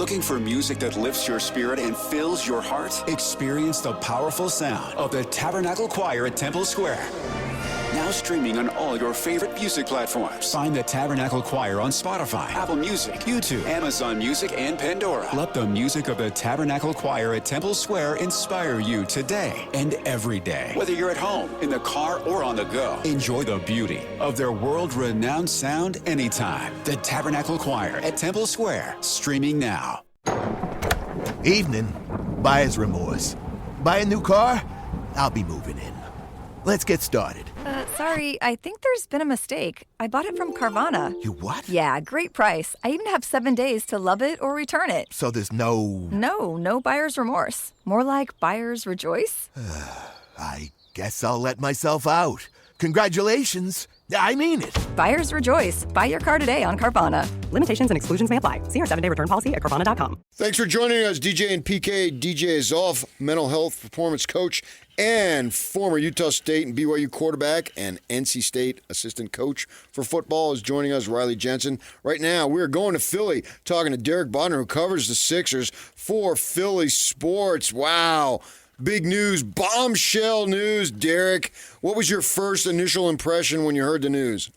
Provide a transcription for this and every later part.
Looking for music that lifts your spirit and fills your heart? Experience the powerful sound of the Tabernacle Choir at Temple Square. Now streaming on all your favorite music platforms. Find the Tabernacle Choir on Spotify, Apple Music, YouTube, Amazon Music, and Pandora. Let the music of the Tabernacle Choir at Temple Square inspire you today and every day. Whether you're at home, in the car, or on the go, enjoy the beauty of their world-renowned sound anytime. The Tabernacle Choir at Temple Square, streaming now. Evening. Buyer's remorse. Buy a new car? I'll be moving in. Let's get started. Sorry, I think there's been a mistake. I bought it from Carvana. You what? Yeah, great price. I even have 7 days to love it or return it. So there's no... No buyer's remorse. More like buyer's rejoice. I guess I'll let myself out. Congratulations. I mean it. Buyer's rejoice. Buy your car today on Carvana. Limitations and exclusions may apply. See our 7-day return policy at Carvana.com. Thanks for joining us, DJ and PK. DJ is off, mental health performance coach and former Utah State and BYU quarterback and NC State assistant coach for football is joining us, Riley Jensen. Right now, we're going to Philly, talking to Derek Bodner, who covers the Sixers for PHLY Sports. Wow. Big news, bombshell news, Derek. What was your first initial impression when you heard the news?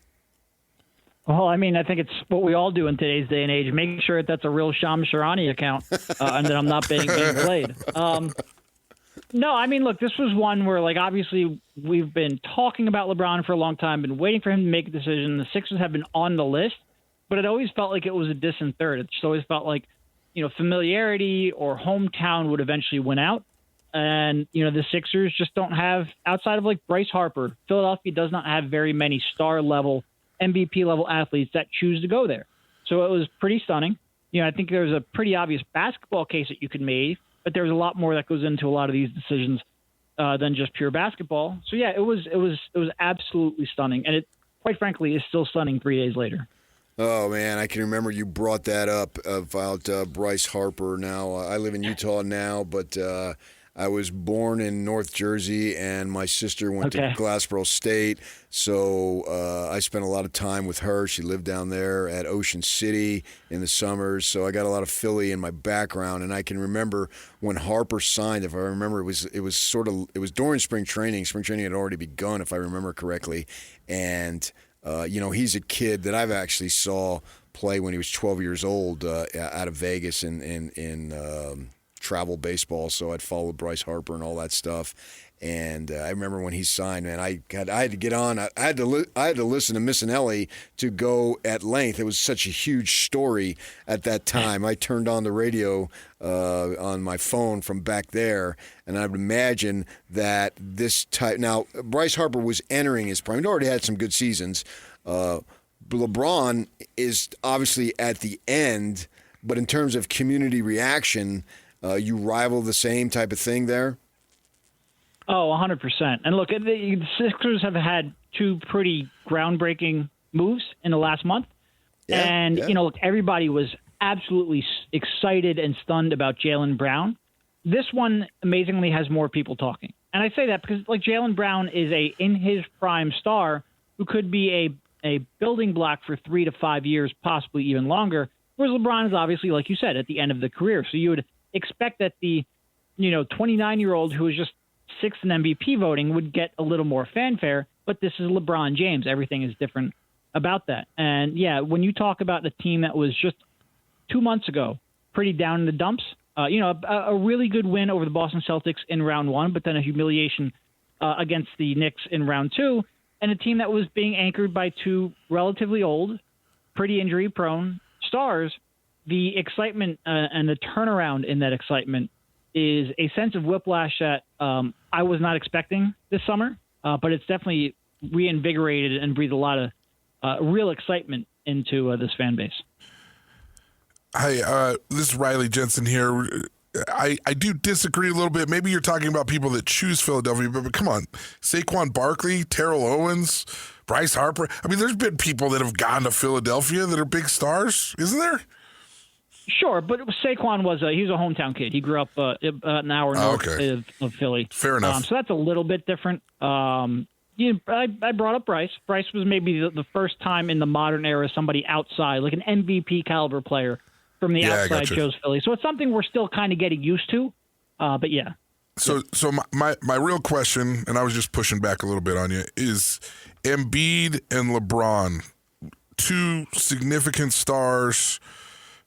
Well, I mean, I think it's what we all do in today's day and age. Make sure that's a real Shams Charania account and that I'm not being played. No, I mean, look, this was one where, like, obviously we've been talking about LeBron for a long time, been waiting for him to make a decision. The Sixers have been on the list, but it always felt like it was a distant third. It just always felt like, familiarity or hometown would eventually win out. And, the Sixers just don't have, outside of like Bryce Harper, Philadelphia does not have very many star-level, MVP-level athletes that choose to go there. So it was pretty stunning. I think there's a pretty obvious basketball case that you could make, but there's a lot more that goes into a lot of these decisions than just pure basketball. So yeah, it was absolutely stunning, and it, quite frankly, is still stunning 3 days later. Oh man, I can remember you brought that up about Bryce Harper. Now I live in Utah now, but I was born in North Jersey, and my sister went to Glassboro State, so I spent a lot of time with her. She lived down there at Ocean City in the summers, so I got a lot of Philly in my background. And I can remember when Harper signed. If I remember, it was during spring training. Spring training had already begun, if I remember correctly, and he's a kid that I've actually saw play when he was 12 years old out of Vegas in travel baseball, so I'd followed Bryce Harper and all that stuff. And I remember when he signed, man, I had to get on. I had to listen to Missinelli to go at length. It was such a huge story at that time. I turned on the radio on my phone from back there, and I would imagine that this type. Now, Bryce Harper was entering his prime. He already had some good seasons. LeBron is obviously at the end, but in terms of community reaction, you rival the same type of thing there? Oh, 100%. And look, the Sixers have had two pretty groundbreaking moves in the last month. Look, everybody was absolutely excited and stunned about Jaylen Brown. This one, amazingly, has more people talking. And I say that because, like, Jaylen Brown is in his prime star who could be a building block for 3 to 5 years, possibly even longer, whereas LeBron is obviously, like you said, at the end of the career. So you would expect that the 29-year-old who was just sixth in MVP voting would get a little more fanfare, but this is LeBron James. Everything is different about that. And yeah, when you talk about the team that was just 2 months ago pretty down in the dumps, a really good win over the Boston Celtics in round one, but then a humiliation against the Knicks in round two, and a team that was being anchored by two relatively old, pretty injury-prone stars. The excitement and the turnaround in that excitement is a sense of whiplash that I was not expecting this summer, but it's definitely reinvigorated and breathed a lot of real excitement into this fan base. Hi, this is Riley Jensen here. I do disagree a little bit. Maybe you're talking about people that choose Philadelphia, but come on. Saquon Barkley, Terrell Owens, Bryce Harper. I mean, there's been people that have gone to Philadelphia that are big stars, isn't there? Sure, but Saquon he was a hometown kid. He grew up an hour north of Philly. Fair enough. So that's a little bit different. I brought up Bryce. Bryce was maybe the first time in the modern era somebody outside, like an MVP caliber player, from the outside gotcha. Joe's Philly. So it's something we're still kind of getting used to. But yeah. So my real question, and I was just pushing back a little bit on you, is Embiid and LeBron, two significant stars.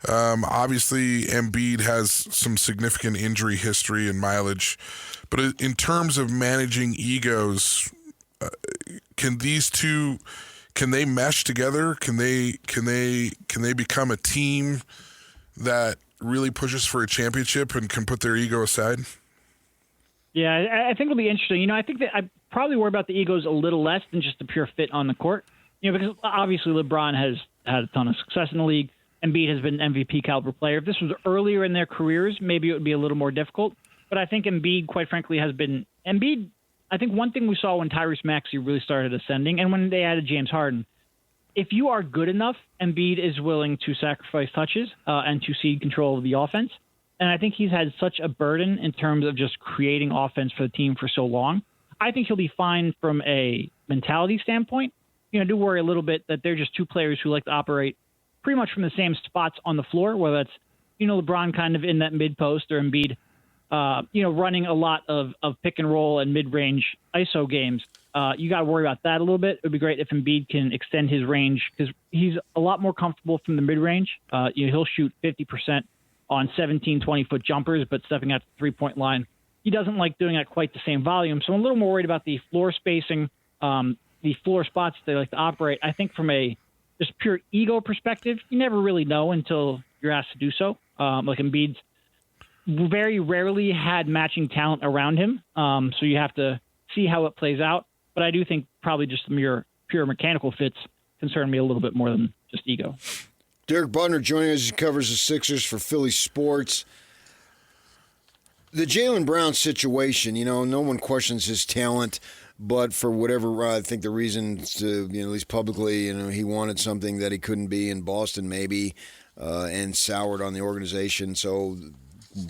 Obviously, Embiid has some significant injury history and mileage, but in terms of managing egos, can these two, can they mesh together? Can they become a team that really pushes for a championship and can put their ego aside? Yeah, I think it'll be interesting. I think that I probably worry about the egos a little less than just the pure fit on the court. Because obviously LeBron has had a ton of success in the league. Embiid has been an MVP caliber player. If this was earlier in their careers, maybe it would be a little more difficult. But I think Embiid, quite frankly, has been – Embiid, I think one thing we saw when Tyrese Maxey really started ascending and when they added James Harden, if you are good enough, Embiid is willing to sacrifice touches and to cede control of the offense. And I think he's had such a burden in terms of just creating offense for the team for so long. I think he'll be fine from a mentality standpoint. I do worry a little bit that they're just two players who like to operate pretty much from the same spots on the floor, whether that's, LeBron kind of in that mid-post or Embiid, running a lot of pick and roll and mid-range ISO games. You got to worry about that a little bit. It would be great if Embiid can extend his range because he's a lot more comfortable from the mid-range. He'll shoot 50% on 17, 20-foot jumpers, but stepping out to the three-point line, he doesn't like doing it at quite the same volume. So I'm a little more worried about the floor spacing, the floor spots they like to operate. I think from a just pure ego perspective, you never really know until you're asked to do so. Like Embiid's very rarely had matching talent around him, so you have to see how it plays out. But I do think probably just the pure mechanical fits concern me a little bit more than just ego. Derek Bodner joining us. He covers the Sixers for PHLY Sports. The Jaylen Brown situation, no one questions his talent, but for whatever, I think the reason to, at least publicly, he wanted something that he couldn't be in Boston maybe, and soured on the organization. So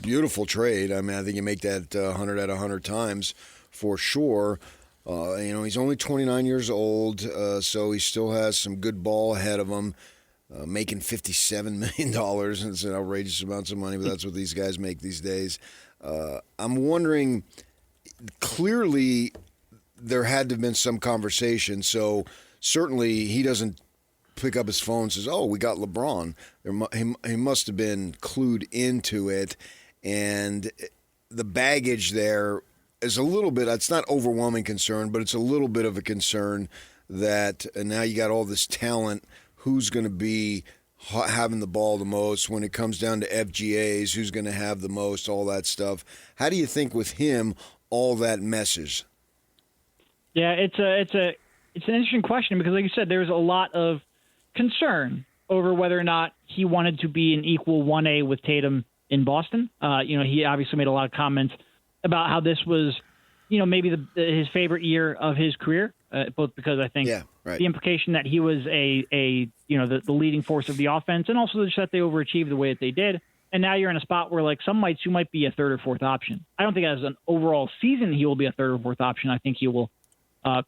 beautiful trade. I mean, I think you make that 100 out of 100 times for sure. He's only 29 years old, so he still has some good ball ahead of him. Making $57 million. It's an outrageous amounts of money, but that's what these guys make these days. I'm wondering, clearly there had to have been some conversation, so certainly he doesn't pick up his phone and says, oh, we got LeBron. He must have been clued into it, and the baggage there is a little bit, it's not overwhelming concern, but it's a little bit of a concern that now you got all this talent. Who's going to be having the ball the most when it comes down to FGAs? Who's going to have the most? All that stuff. How do you think with him all that messes? Yeah, it's an interesting question because, like you said, there's a lot of concern over whether or not he wanted to be an equal 1A with Tatum in Boston. He obviously made a lot of comments about how this was, maybe his favorite year of his career, both because I think the implication that he was the leading force of the offense, and also just that they overachieved the way that they did. And now you're in a spot where, like, some nights you might be a third or fourth option. I don't think as an overall season he will be a third or fourth option. I think he will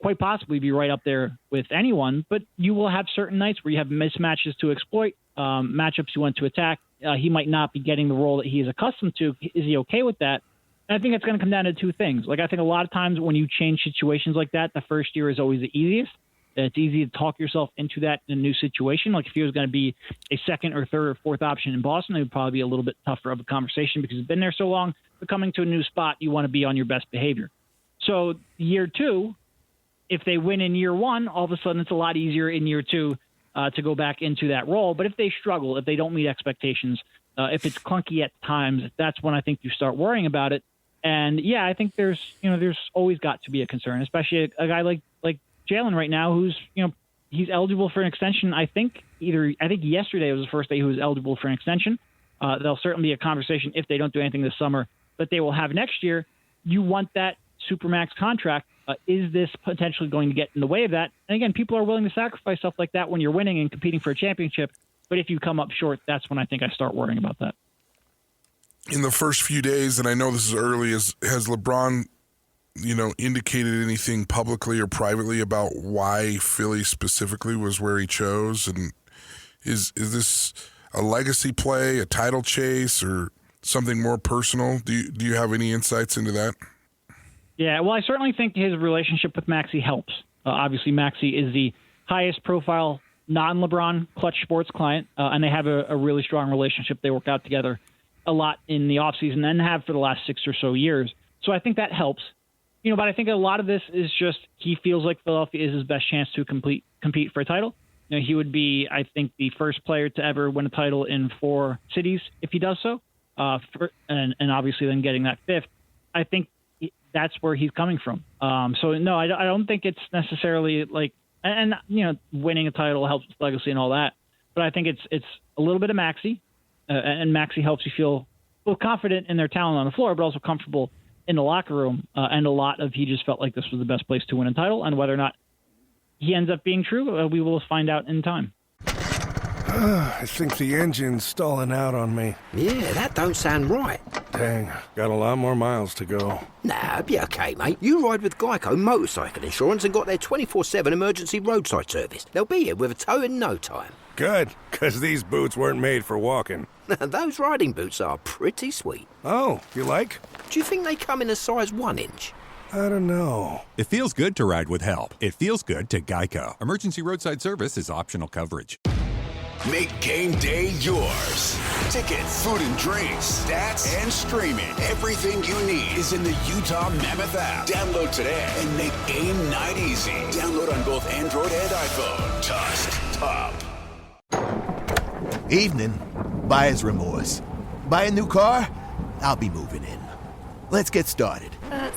quite possibly be right up there with anyone, but you will have certain nights where you have mismatches to exploit, matchups you want to attack. He might not be getting the role that he is accustomed to. Is he okay with that? And I think it's going to come down to two things. Like, I think a lot of times when you change situations like that, the first year is always the easiest. It's easy to talk yourself into that in a new situation. Like, if he was going to be a second or third or fourth option in Boston, it would probably be a little bit tougher of a conversation because he's been there so long. But coming to a new spot, you want to be on your best behavior. So year two, if they win in year one, all of a sudden it's a lot easier in year two to go back into that role. But if they struggle, if they don't meet expectations, if it's clunky at times, that's when I think you start worrying about it. And yeah, I think there's always got to be a concern, especially a guy like Jaylen right now, who's, he's eligible for an extension. I think yesterday was the first day he was eligible for an extension. There'll certainly be a conversation if they don't do anything this summer that they will have next year. You want that Supermax contract. Is this potentially going to get in the way of that? And again, people are willing to sacrifice stuff like that when you're winning and competing for a championship. But if you come up short, that's when I think I start worrying about that. In the first few days, and I know this is early, has LeBron, indicated anything publicly or privately about why Philly specifically was where he chose? And is this, a legacy play, a title chase, or something more personal? Do you have any insights into that? Yeah, well, I certainly think his relationship with Maxey helps. Obviously, Maxey is the highest profile non-LeBron clutch sports client, and they have a really strong relationship. They work out together a lot in the offseason and have for the last 6 or so years. So I think that helps. But I think a lot of this is just he feels like Philadelphia is his best chance to compete for a title. He would be, I think, the first player to ever win a title in 4 cities if he does so, and obviously then getting that 5th. I think that's where he's coming from. So, no, I don't think it's necessarily like – and winning a title helps with legacy and all that. But I think it's a little bit of Maxey, and Maxey helps you feel both confident in their talent on the floor, but also comfortable in the locker room. And a lot of he just felt like this was the best place to win a title, and whether or not he ends up being true, we will find out in time. I think the engine's stalling out on me. Yeah, that don't sound right. Dang, got a lot more miles to go. Nah, be okay, mate. You ride with Geico Motorcycle Insurance and got their 24/7 emergency roadside service. They'll be here with a tow in no time. Good, because these boots weren't made for walking. Those riding boots are pretty sweet. Oh, you like? Do you think they come in a size 1 inch? I don't know. It feels good to ride with help. It feels good to Geico. Emergency roadside service is optional coverage. Make game day yours. Tickets, food and drinks, stats, and streaming. Everything you need is in the Utah Mammoth app. Download today and make game night easy. Download on both Android and iPhone. Tusk Top. Evening. Buyer's remorse. Buy a new car? I'll be moving in. Let's get started.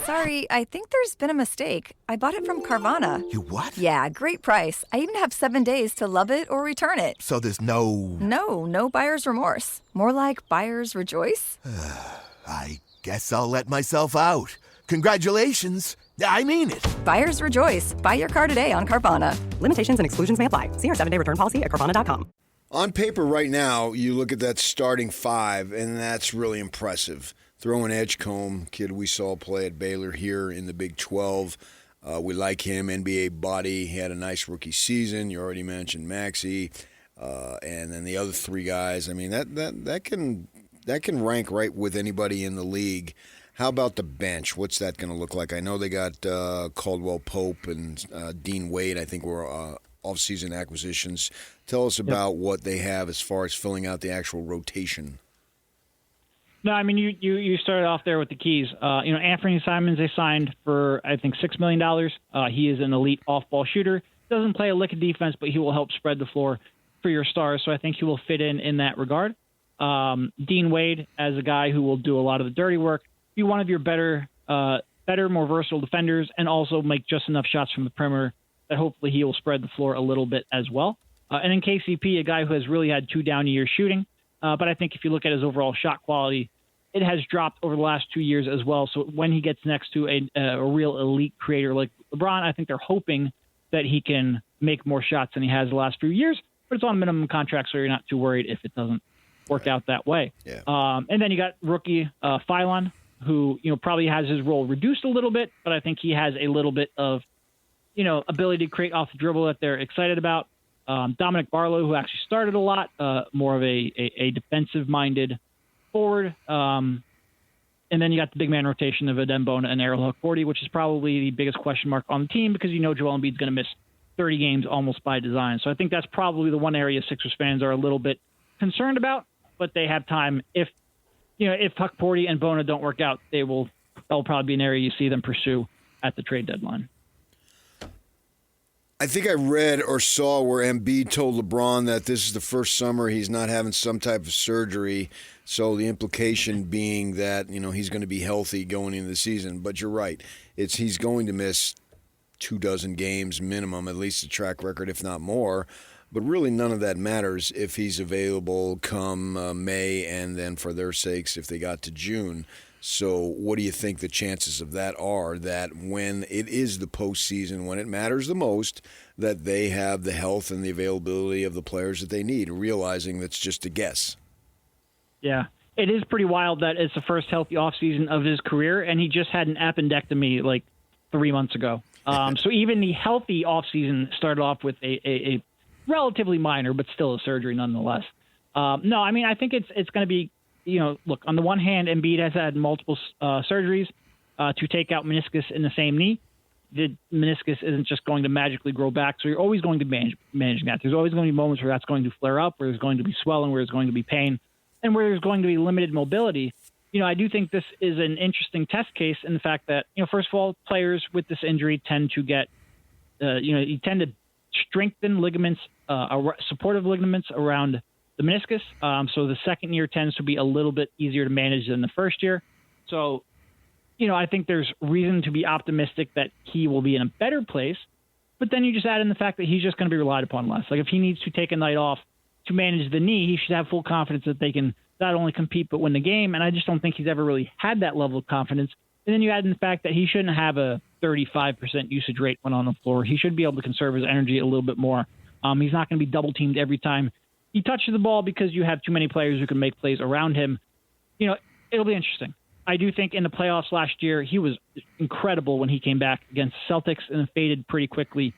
Sorry, I think there's been a mistake. I bought it from Carvana. You what? Yeah, great price. I even have 7 days to love it or return it. So there's no... No buyer's remorse. More like buyer's rejoice. I guess I'll let myself out. Congratulations. I mean it. Buyer's rejoice. Buy your car today on Carvana. Limitations and exclusions may apply. See our 7-day return policy at Carvana.com. On paper right now, you look at that starting 5, and that's really impressive. Throwing Edgecombe, kid we saw play at Baylor here in the Big 12. We like him, NBA body. He had a nice rookie season. You already mentioned Maxey. And then the other 3 guys. I mean, that can rank right with anybody in the league. How about the bench? What's that going to look like? I know they got Caldwell Pope and Dean Wade, I think were off-season acquisitions. Tell us about what they have as far as filling out the actual rotation. No, I mean, you started off there with the keys. Anthony Simons they signed for, I think, $6 million. He is an elite off-ball shooter. Doesn't play a lick of defense, but he will help spread the floor for your stars. So I think he will fit in that regard. Dean Wade as a guy who will do a lot of the dirty work, be one of your better, more versatile defenders, and also make just enough shots from the perimeter that hopefully he will spread the floor a little bit as well. And then KCP, a guy who has really had 2 down years shooting. But I think if you look at his overall shot quality, it has dropped over the last 2 years as well. So when he gets next to a real elite creator like LeBron, I think they're hoping that he can make more shots than he has the last few years. But it's on a minimum contract, so you're not too worried if it doesn't work out that way. Yeah. And then you got rookie Phylon, who probably has his role reduced a little bit, but I think he has a little bit of ability to create off the dribble that they're excited about. Dominic Barlow, who actually started a lot, more of a defensive-minded forward. And then you got the big man rotation of Adembona and Errol Hook-40, which is probably the biggest question mark on the team because Joel Embiid's going to miss 30 games almost by design. So I think that's probably the one area Sixers fans are a little bit concerned about, but they have time. If Hook-40 and Bona don't work out, that'll probably be an area you see them pursue at the trade deadline. I think I read or saw where Embiid told LeBron that this is the first summer he's not having some type of surgery. So the implication being that, he's going to be healthy going into the season. But you're right. He's going to miss 24 games minimum, at least a track record, if not more. But really none of that matters if he's available come May and then for their sakes if they got to June. So what do you think the chances of that are, that when it is the postseason, when it matters the most, that they have the health and the availability of the players that they need, realizing that's just a guess? Yeah, it is pretty wild that it's the first healthy offseason of his career, and he just had an appendectomy like 3 months ago. So even the healthy offseason started off with a relatively minor, but still a surgery nonetheless. No, I mean, I think it's going to be, look, on the one hand, Embiid has had multiple surgeries to take out meniscus in the same knee. The meniscus isn't just going to magically grow back, so you're always going to be managing that. There's always going to be moments where that's going to flare up, where there's going to be swelling, where there's going to be pain, and where there's going to be limited mobility. I do think this is an interesting test case in the fact that, first of all, players with this injury tend to get, you tend to strengthen ligaments, supportive ligaments around the meniscus. So the second year tends to be a little bit easier to manage than the first year. So, I think there's reason to be optimistic that he will be in a better place. But then you just add in the fact that he's just going to be relied upon less. Like if he needs to take a night off to manage the knee, he should have full confidence that they can not only compete but win the game. And I just don't think he's ever really had that level of confidence. And then you add in the fact that he shouldn't have a 35% usage rate when on the floor. He should be able to conserve his energy a little bit more. He's not going to be double teamed every time he touches the ball because you have too many players who can make plays around him. It'll be interesting. I do think in the playoffs last year, he was incredible when he came back against the Celtics and then faded pretty quickly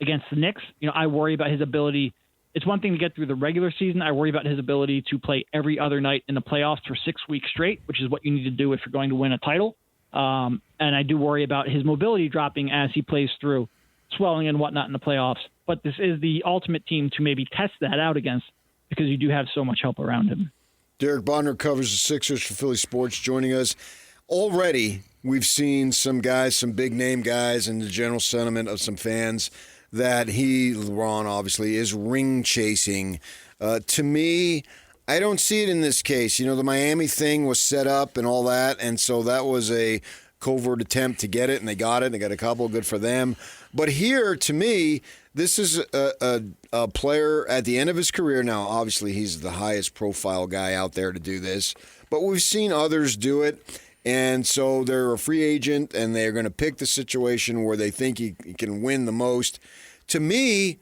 against the Knicks. I worry about his ability. It's one thing to get through the regular season. I worry about his ability to play every other night in the playoffs for 6 weeks straight, which is what you need to do if you're going to win a title. And I do worry about his mobility dropping as he plays through swelling and whatnot in the playoffs. But this is the ultimate team to maybe test that out against because you do have so much help around him. Derek Bodner covers the Sixers for Philly Sports, joining us. Already, we've seen some guys, some big-name guys, and the general sentiment of some fans that LeBron, obviously, is ring-chasing. To me, I don't see it in this case. The Miami thing was set up and all that, and so that was a covert attempt to get it, and they got it. They got a couple, good for them. But here, to me, this is a player at the end of his career. Now, obviously, he's the highest profile guy out there to do this, but we've seen others do it. And so they're a free agent, and they're going to pick the situation where they think he can win the most. To me,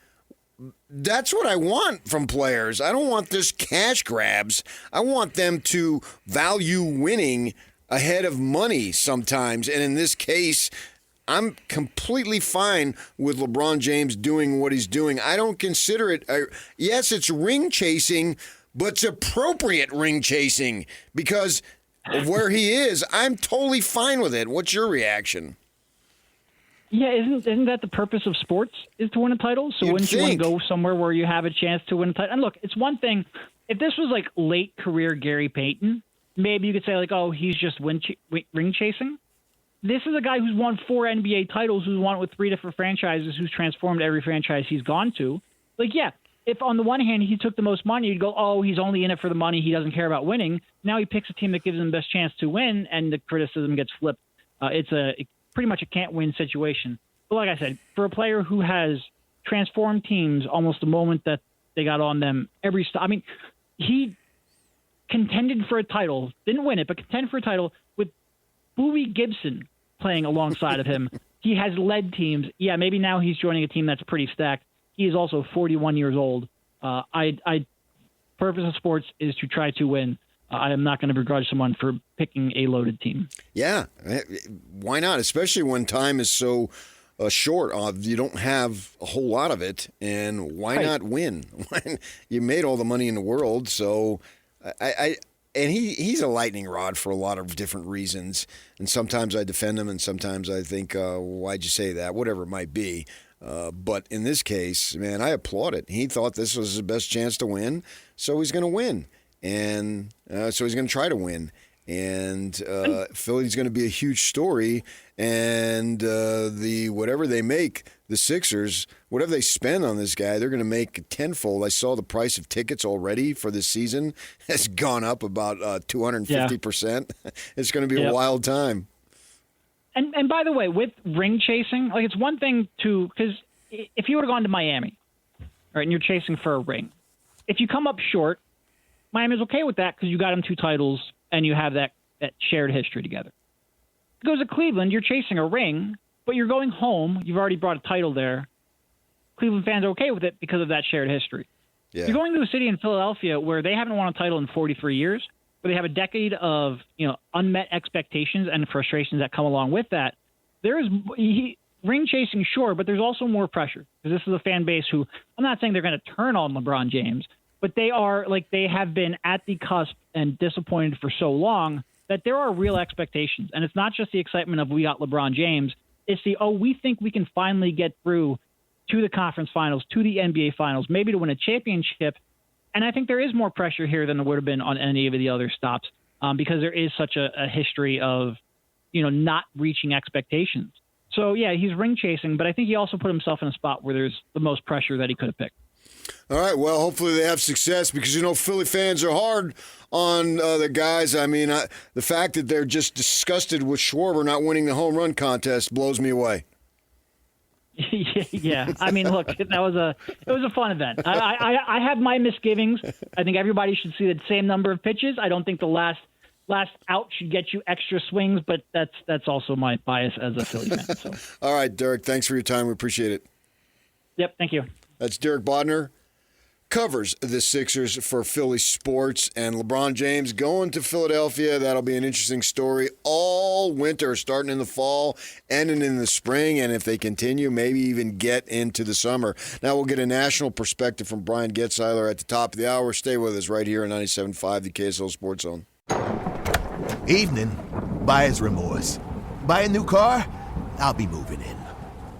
that's what I want from players. I don't want this cash grabs. I want them to value winning ahead of money sometimes. And in this case, I'm completely fine with LeBron James doing what he's doing. I don't consider it, yes, it's ring chasing, but it's appropriate ring chasing because of where he is. I'm totally fine with it. What's your reaction? Yeah, isn't that the purpose of sports, is to win a title? So wouldn't you want to go somewhere where you have a chance to win a title? And look, it's one thing, if this was like late career Gary Payton, maybe you could say like, oh, he's just ring chasing. This is a guy who's won 4 NBA titles, who's won it with 3 different franchises, who's transformed every franchise he's gone to. Like, yeah, if on the one hand he took the most money, you'd go, oh, he's only in it for the money. He doesn't care about winning. Now he picks a team that gives him the best chance to win, and the criticism gets flipped. It's pretty much a can't-win situation. But like I said, for a player who has transformed teams almost the moment that they got on them, he contended for a title, didn't win it, but contended for a title with Boobie Gibson playing alongside of him. He has led teams. Yeah, maybe now he's joining a team that's pretty stacked. He is also 41 years old. Purpose of sports is to try to win. I am not going to begrudge someone for picking a loaded team. Yeah, why not? Especially when time is so short. You don't have a whole lot of it, and why not win? You made all the money in the world, so and he's a lightning rod for a lot of different reasons. And sometimes I defend him, and sometimes I think, why'd you say that? Whatever it might be. But in this case, man, I applaud it. He thought this was his best chance to win, so he's going to win. And so he's going to try to win. And Philly's going to be a huge story. And whatever they make, the Sixers, whatever they spend on this guy, they're going to make tenfold. I saw the price of tickets already for this season has gone up about 250%. It's going to be a wild time. And by the way, with ring chasing, like it's one thing because if you would have gone to Miami, right, and you're chasing for a ring, if you come up short, Miami's okay with that because you got them 2 titles and you have that shared history together. It goes to Cleveland, you're chasing a ring, but you're going home. You've already brought a title there. Cleveland fans are okay with it because of that shared history. Yeah. You're going to a city in Philadelphia where they haven't won a title in 43 years, where they have a decade of unmet expectations and frustrations that come along with that. There is ring chasing, sure, but there's also more pressure because this is a fan base who, I'm not saying they're going to turn on LeBron James, but they have been at the cusp and disappointed for so long that there are real expectations. And it's not just the excitement of we got LeBron James. It's we think we can finally get through to the conference finals, to the NBA finals, maybe to win a championship. And I think there is more pressure here than there would have been on any of the other stops because there is such a history of, not reaching expectations. So, yeah, he's ring chasing, but I think he also put himself in a spot where there's the most pressure that he could have picked. All right, well, hopefully they have success because, Philly fans are hard on the guys. I mean, the fact that they're just disgusted with Schwarber not winning the home run contest blows me away. Yeah, I mean, look, it was a fun event. I have my misgivings. I think everybody should see the same number of pitches. I don't think the last out should get you extra swings, but that's also my bias as a Philly fan. So. All right, Derek, thanks for your time. We appreciate it. Yep, thank you. That's Derek Bodner, covers the Sixers for PHLY Sports, and LeBron James going to Philadelphia. That'll be an interesting story all winter, starting in the fall, ending in the spring, and if they continue, maybe even get into the summer. Now we'll get a national perspective from Brian Getzeiler at the top of the hour. Stay with us right here on 97.5, the KSL Sports Zone. Evening. Buyer's remorse. Buy a new car? I'll be moving in.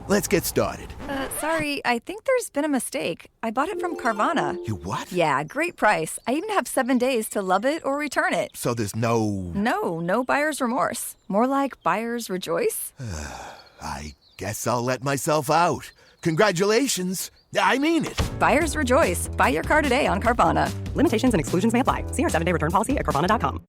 Let's get started. Sorry, I think there's been a mistake. I bought it from Carvana. You what? Yeah, great price. I even have 7 days to love it or return it. So there's no... No buyer's remorse. More like buyer's rejoice. I guess I'll let myself out. Congratulations. I mean it. Buyer's rejoice. Buy your car today on Carvana. Limitations and exclusions may apply. See our 7-day return policy at Carvana.com.